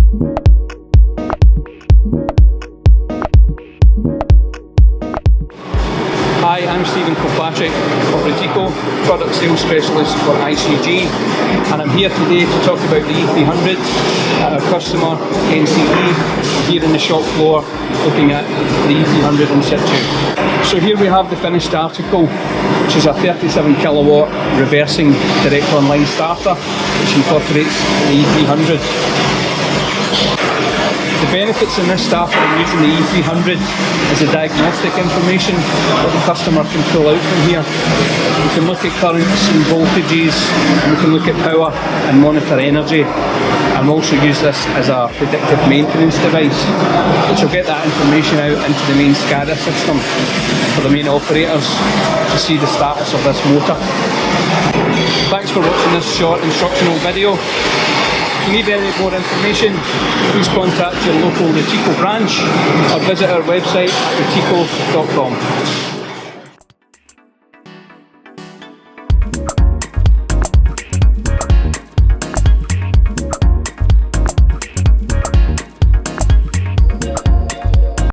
Hi, I'm Stephen Kilpatrick of Retico, Product Sales Specialist for ICG, and I'm here today to talk about the E300 at our customer NCE here in the shop floor looking at the E300 in situ. So here we have the finished article, which is a 37 kilowatt reversing direct online starter which incorporates the E300. The benefits in this starter of using the E300 is the diagnostic information that the customer can pull out from here. We can look at currents and voltages, and we can look at power and monitor energy, and we'll also use this as a predictive maintenance device, which will get that information out into the main SCADA system for the main operators to see the status of this motor. Thanks for watching this short instructional video. If you need any more information, please contact your local Retico branch or visit our website at retico.com.